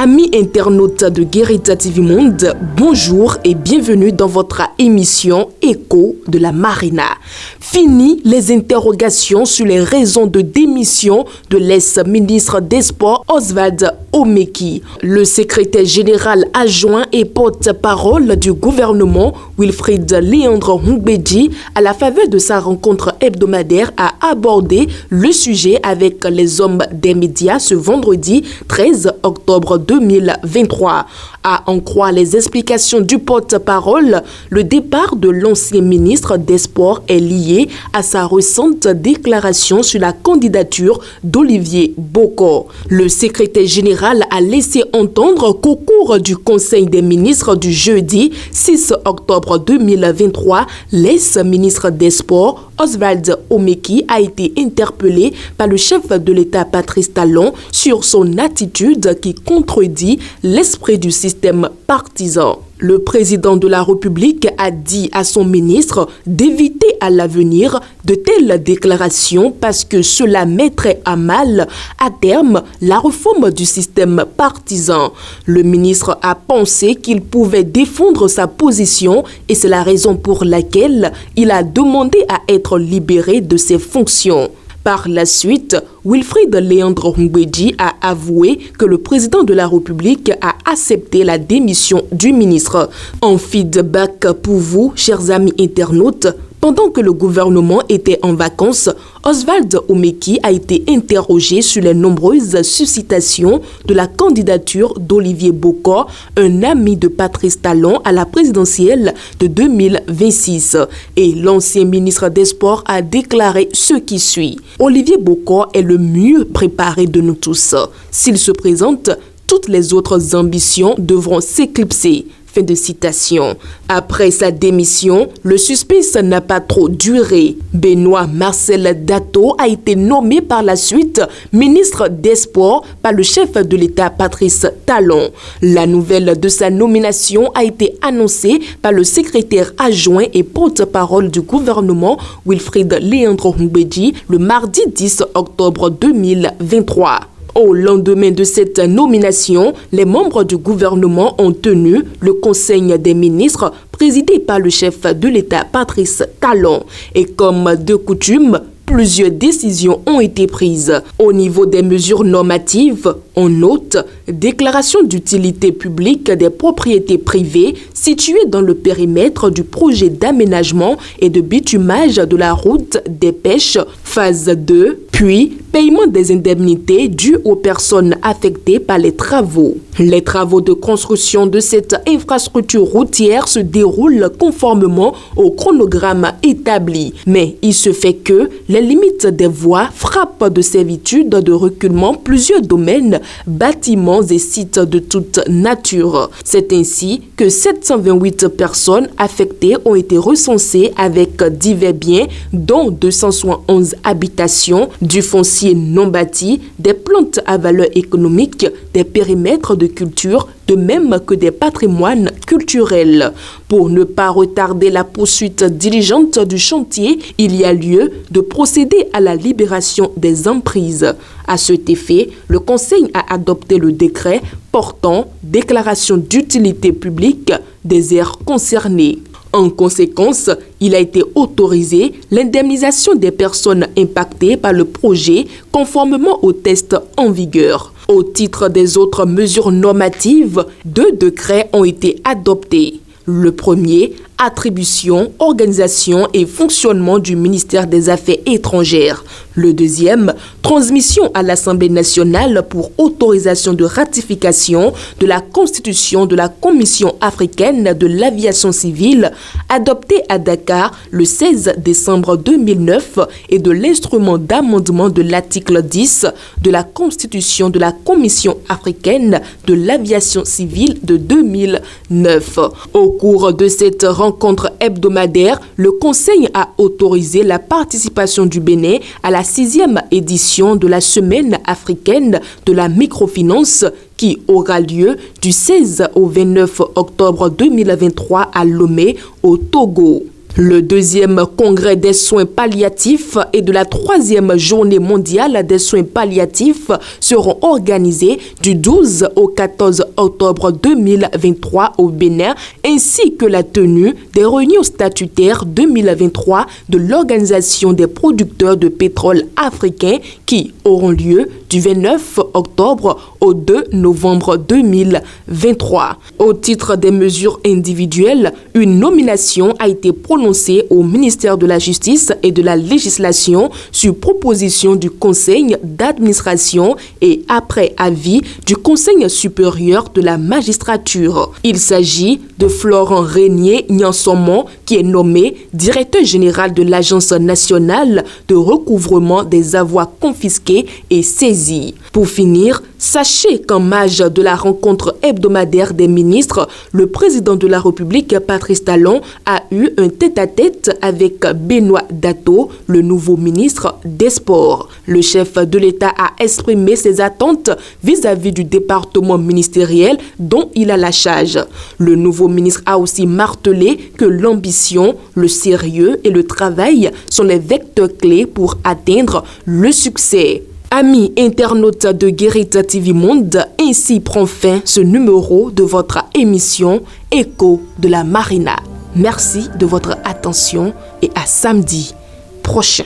Amis internautes de Guérita TV Monde, bonjour et bienvenue dans votre émission Écho de la Marina. Fini les interrogations sur les raisons de démission de l'ex-ministre des Sports Oswald Omeki. Le secrétaire général adjoint et porte-parole du gouvernement Wilfried Léandre Ngbeji, à la faveur de sa rencontre hebdomadaire, a abordé le sujet avec les hommes des médias ce vendredi 13 octobre 2023. À en croire les explications du porte-parole, le départ de l'ancien ministre des Sports est lié à sa récente déclaration sur la candidature d'Olivier Bokor. Le secrétaire général a laissé entendre qu'au cours du Conseil des ministres du jeudi 6 octobre 2023, l'ex-ministre des Sports Oswald Omeki a été interpellé par le chef de l'État Patrice Talon sur son attitude qui contredit l'esprit du système partisan. Le président de la République a dit à son ministre d'éviter à l'avenir de telles déclarations parce que cela mettrait à mal, à terme, la réforme du système partisan. Le ministre a pensé qu'il pouvait défendre sa position et c'est la raison pour laquelle il a demandé à être libéré de ses fonctions. Par la suite, Wilfried Léandre Ngbeji a avoué que le président de la République a accepté la démission du ministre. En feedback pour vous, chers amis internautes, pendant que le gouvernement était en vacances, Oswald Omeki a été interrogé sur les nombreuses suscitations de la candidature d'Olivier Bokor, un ami de Patrice Talon à la présidentielle de 2026. Et l'ancien ministre des Sports a déclaré ce qui suit. Olivier Bokor est le mieux préparé de nous tous. S'il se présente, toutes les autres ambitions devront s'éclipser. Fin de citation. Après sa démission, le suspense n'a pas trop duré. Benoît Marcel Dato a été nommé par la suite ministre des Sports par le chef de l'État Patrice Talon. La nouvelle de sa nomination a été annoncée par le secrétaire adjoint et porte-parole du gouvernement Wilfried Léandre Ngbeji le mardi 10 octobre 2023. Au lendemain de cette nomination, les membres du gouvernement ont tenu le Conseil des ministres présidé par le chef de l'État Patrice Talon. Et comme de coutume, plusieurs décisions ont été prises. Au niveau des mesures normatives, on note déclaration d'utilité publique des propriétés privées situées dans le périmètre du projet d'aménagement et de bitumage de la route des pêches, phase 2, puis paiement des indemnités dues aux personnes affectées par les travaux. Les travaux de construction de cette infrastructure routière se déroulent conformément au chronogramme établi. Mais il se fait que les limites des voies frappent de servitude de reculement plusieurs domaines, bâtiments et sites de toute nature. C'est ainsi que 728 personnes affectées ont été recensées avec divers biens, dont 271 habitations, du foncier non bâti, des plantes à valeur économique, des périmètres de culture, de même que des patrimoines culturels. Pour ne pas retarder la poursuite diligente du chantier, il y a lieu de procéder à la libération des emprises. À cet effet, le Conseil a adopté le décret portant déclaration d'utilité publique des aires concernées. En conséquence, il a été autorisé l'indemnisation des personnes impactées par le projet conformément aux tests en vigueur. Au titre des autres mesures normatives, 2 décrets ont été adoptés. Le premier, attribution, organisation et fonctionnement du ministère des Affaires étrangères. Le deuxième, transmission à l'Assemblée nationale pour autorisation de ratification de la Constitution de la Commission africaine de l'aviation civile, adoptée à Dakar le 16 décembre 2009 et de l'instrument d'amendement de l'article 10 de la Constitution de la Commission africaine de l'aviation civile de 2009. Au cours de cette rencontre hebdomadaire, le Conseil a autorisé la participation du Bénin à la 6e édition de la Semaine africaine de la microfinance qui aura lieu du 16 au 29 octobre 2023 à Lomé, au Togo. Le deuxième congrès des soins palliatifs et de la troisième journée mondiale des soins palliatifs seront organisés du 12 au 14 octobre 2023 au Bénin, ainsi que la tenue des réunions statutaires 2023 de l'Organisation des producteurs de pétrole africains qui auront lieu du 29 octobre au 2 novembre 2023. Au titre des mesures individuelles, une nomination a été prononcée au ministère de la Justice et de la Législation sur proposition du Conseil d'administration et après avis du Conseil supérieur de la magistrature. Il s'agit de Florent Régnier Nyansomon, qui est nommé directeur général de l'Agence nationale de recouvrement des avoirs confisqués et saisis. Pour finir, sachez qu'en marge de la rencontre hebdomadaire des ministres, le président de la République, Patrice Talon, a eu un tête-à-tête avec Benoît Dato, le nouveau ministre des Sports. Le chef de l'État a exprimé ses attentes vis-à-vis du département ministériel dont il a la charge. Le nouveau ministre a aussi martelé que l'ambition, le sérieux et le travail sont les vecteurs clés pour atteindre le succès. Amis internautes de Guérita TV Monde, ainsi prend fin ce numéro de votre émission Écho de la Marina. Merci de votre attention et à samedi prochain.